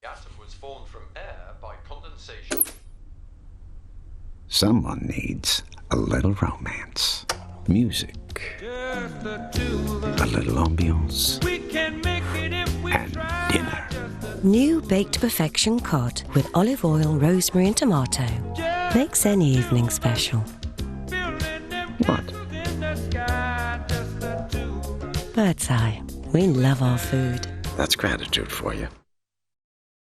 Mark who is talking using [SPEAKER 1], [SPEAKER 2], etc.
[SPEAKER 1] The atom was formed from air by condensation.
[SPEAKER 2] Someone needs a little romance, music, a little ambiance, and dinner.
[SPEAKER 3] New Baked Perfection cod with olive oil, rosemary and tomato makes any evening special.
[SPEAKER 2] What?
[SPEAKER 3] Bird's Eye. We love our food.
[SPEAKER 2] That's gratitude for you.